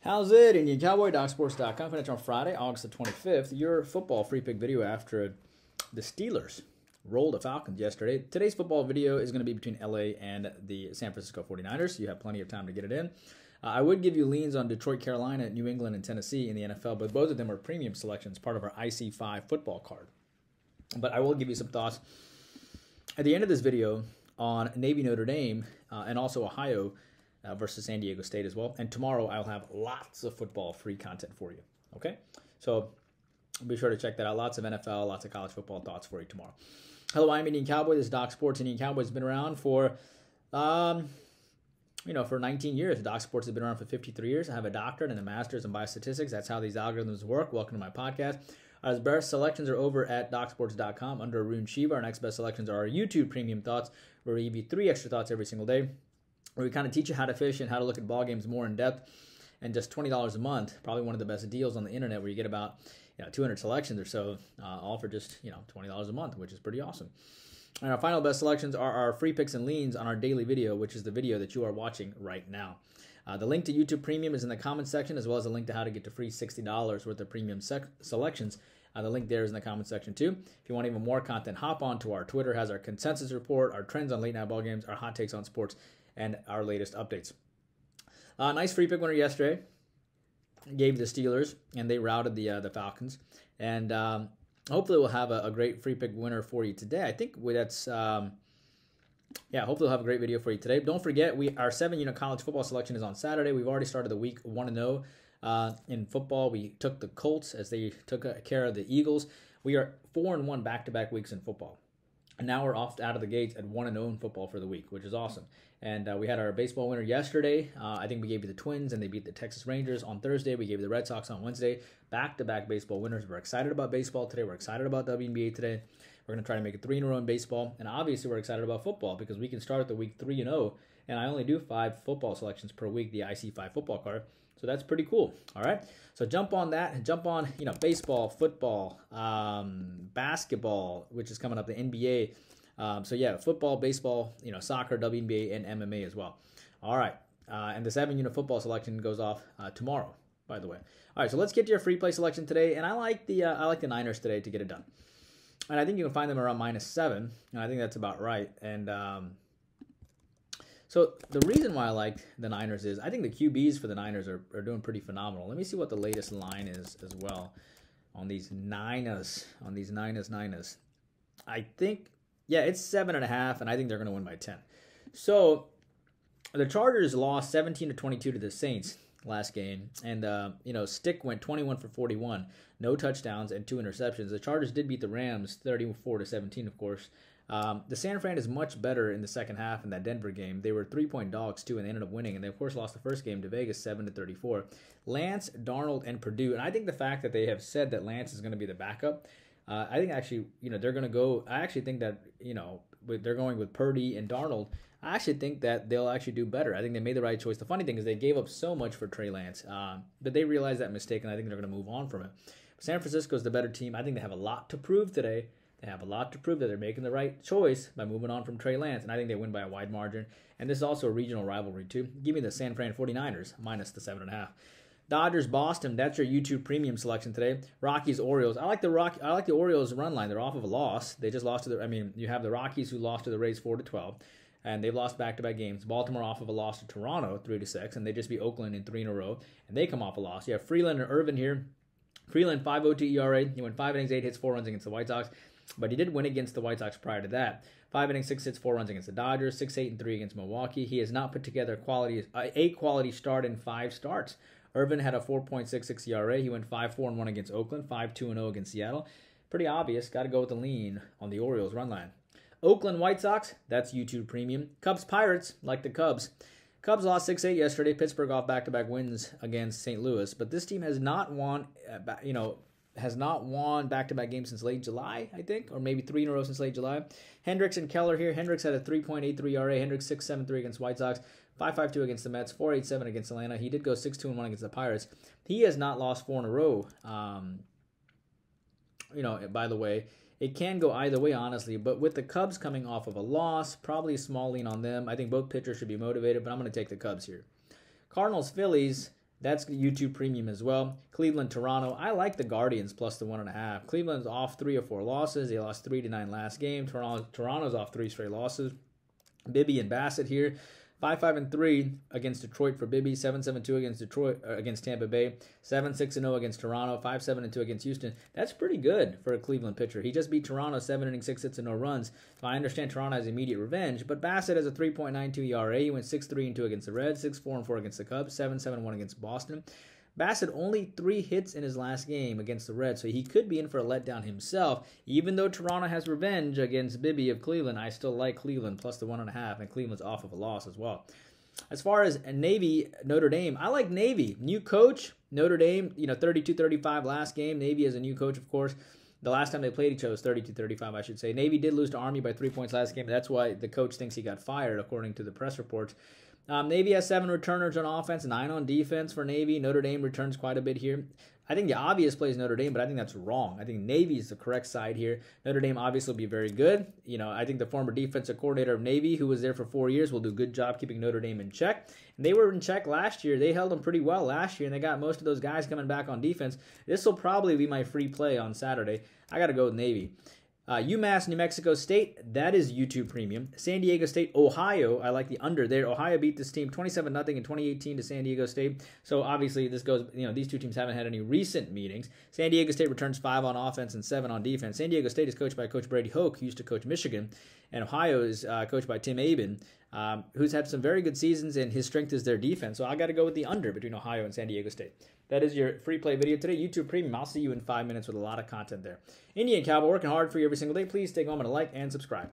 How's it? Indian Cowboy, docsports.com. Finish on Friday, August the 25th. Your football free pick video after the Steelers rolled the Falcons yesterday. Today's football video is going to be between LA and the San Francisco 49ers. You have plenty of time to get it in. I would give you leans on Detroit, Carolina, New England, and Tennessee in the NFL, but both of them are premium selections, part of our IC5 football card. But I will give you some thoughts at the end of this video on Navy, Notre Dame, and also Ohio versus San Diego State as well. And tomorrow I'll have lots of football free content for you. Okay? So be sure to check that out. Lots of NFL, lots of college football thoughts for you tomorrow. Hello, I'm Indian Cowboy. This is Doc Sports. Indian Cowboy has been around for, for 19 years. Doc Sports has been around for 53 years. I have a doctorate and a master's in biostatistics. That's how these algorithms work. Welcome to my podcast. Our best selections are over at docsports.com under Arun Shiva. Our next best selections are our YouTube premium thoughts, where we give you 3 extra thoughts every single day, where we kind of teach you how to fish and how to look at ball games more in depth. And just $20 a month, probably one of the best deals on the internet, where you get about 200 selections or so, all for just $20 a month, which is pretty awesome. And our final best selections are our free picks and leans on our daily video, which is the video that you are watching right now. The link to YouTube Premium is in the comments section, as well as a link to how to get to free $60 worth of premium selections. The link there is in the comments section too. If you want even more content, hop on to our Twitter. It has our consensus report, our trends on late night ball games, our hot takes on sports, and our latest updates. Nice free pick winner yesterday. Gave the Steelers, and they routed the Falcons. And hopefully we'll have a great free pick winner for you today. I think that's... hopefully we'll have a great video for you today. Don't forget, our 7-unit college football selection is on Saturday. We've already started the week 1-0 in football. We took the Colts as they took care of the Eagles. We are 4-1 back-to-back weeks in football. And now we're off out of the gates at 1-0 in football for the week, which is awesome. And we had our baseball winner yesterday. I think we gave you the Twins, and they beat the Texas Rangers on Thursday. We gave you the Red Sox on Wednesday. Back-to-back baseball winners. We're excited about baseball today. We're excited about WNBA today. We're going to try to make it 3 in a row in baseball. And obviously, we're excited about football because we can start the week 3-0. And I only do 5 football selections per week, the IC5 football card. So that's pretty cool. All right. So jump on that and jump on, baseball, football, basketball, which is coming up, the NBA. Football, baseball, soccer, WNBA, and MMA as well. All right. And the 7-unit football selection goes off tomorrow, by the way. All right. So let's get to your free play selection today. And I like the Niners today to get it done. And I think you can find them around -7. And I think that's about right. And so the reason why I like the Niners is I think the QBs for the Niners are doing pretty phenomenal. Let me see what the latest line is as well on these Niners. I think, it's 7.5, and I think they're going to win by 10. So the Chargers lost 17-22 to the Saints last game, and Stick went 21 for 41, no touchdowns and 2 interceptions. The Chargers did beat the Rams 34-17, of course. The San Fran is much better in the second half in that Denver game. They were 3-point dogs too, and they ended up winning. And they of course lost the first game to Vegas 7-34. Lance, Darnold, and Purdue. And I think the fact that they have said that Lance is going to be the backup, I think actually they're going to go. I actually think that they're going with Purdy and Darnold. I actually think that they'll actually do better. I think they made the right choice. The funny thing is they gave up so much for Trey Lance, but they realized that mistake, and I think they're going to move on from it. San Francisco is the better team. I think they have a lot to prove today. They have a lot to prove that they're making the right choice by moving on from Trey Lance, and I think they win by a wide margin. And this is also a regional rivalry, too. Give me the San Fran 49ers, minus the 7.5. Dodgers, Boston, that's your YouTube premium selection today. Rockies, Orioles. I like the Orioles run line. They're off of a loss. They just lost to you have the Rockies who lost to the Rays 4-12, and they've lost back-to-back games. Baltimore off of a loss to Toronto 3-6, and they just beat Oakland in 3 in a row, and they come off a loss. You have Freeland and Irvin here. Freeland, 5.02 ERA. He went 5 innings, 8 hits, 4 runs against the White Sox. But he did win against the White Sox prior to that. 5 innings, 6 hits, 4 runs against the Dodgers, 6-8-3 against Milwaukee. He has not put together a quality start in 5 starts. Irvin had a 4.66 ERA. He went 5-4-1 against Oakland, 5-2-0 against Seattle. Pretty obvious. Got to go with the lean on the Orioles run line. Oakland White Sox, that's YouTube Premium. Cubs Pirates, like the Cubs. Cubs lost 6-8 yesterday. Pittsburgh off back-to-back wins against St. Louis. But this team has not won, back-to-back games since late July, I think, or maybe 3 in a row since late July. Hendricks and Keller here. Hendricks had a 3.83 ERA. Hendricks 6.73 against White Sox, 5.52 against the Mets, 4.87 against Atlanta. He did go 6-2-1 against the Pirates. He has not lost 4 in a row. By the way, it can go either way, honestly. But with the Cubs coming off of a loss, probably a small lean on them. I think both pitchers should be motivated, but I'm going to take the Cubs here. Cardinals, Phillies. That's YouTube Premium as well. Cleveland, Toronto. I like the Guardians plus the 1.5. Cleveland's off 3 or 4 losses. They lost 3-9 last game. Toronto's off 3 straight losses. Bibby and Bassett here. 5-5-3 against Detroit for Bibby, 7-7-2 against Tampa Bay, 7-6-0 against Toronto, 5-7-2 against Houston. That's pretty good for a Cleveland pitcher. He just beat Toronto 7 innings, 6 hits, and no runs. So I understand Toronto has immediate revenge, but Bassett has a 3.92 ERA. He went 6-3-2 against the Reds, 6-4-4 against the Cubs, 7-7-1 against Boston. Bassett only 3 hits in his last game against the Reds, so he could be in for a letdown himself. Even though Toronto has revenge against Bibby of Cleveland, I still like Cleveland plus the 1.5, and Cleveland's off of a loss as well. As far as Navy, Notre Dame, I like Navy. New coach, Notre Dame, 32-35 last game. Navy is a new coach, of course. The last time they played each other was 32-35, I should say. Navy did lose to Army by 3 points last game. That's why the coach thinks he got fired, according to the press reports. Navy has 7 returners on offense, 9 on defense for Navy. Notre Dame returns quite a bit here. I think the obvious play is Notre Dame, but I think that's wrong. I think Navy is the correct side here. Notre Dame obviously will be very good. I think the former defensive coordinator of Navy, who was there for 4 years, will do a good job keeping Notre Dame in check. And they were in check last year. They held them pretty well last year, and they got most of those guys coming back on defense. This will probably be my free play on Saturday. I got to go with Navy. UMass, New Mexico State, that is YouTube Premium. San Diego State, Ohio, I like the under there. Ohio beat this team 27-0 in 2018 to San Diego State. So obviously this goes, these two teams haven't had any recent meetings. San Diego State returns 5 on offense and 7 on defense. San Diego State is coached by Coach Brady Hoke, who used to coach Michigan. And Ohio is coached by Tim Aben, who's had some very good seasons, and his strength is their defense. So I got to go with the under between Ohio and San Diego State. That is your free play video today, YouTube Premium. I'll see you in 5 minutes with a lot of content there. Indian Cowboy, working hard for you every single day. Please take a moment to like and subscribe.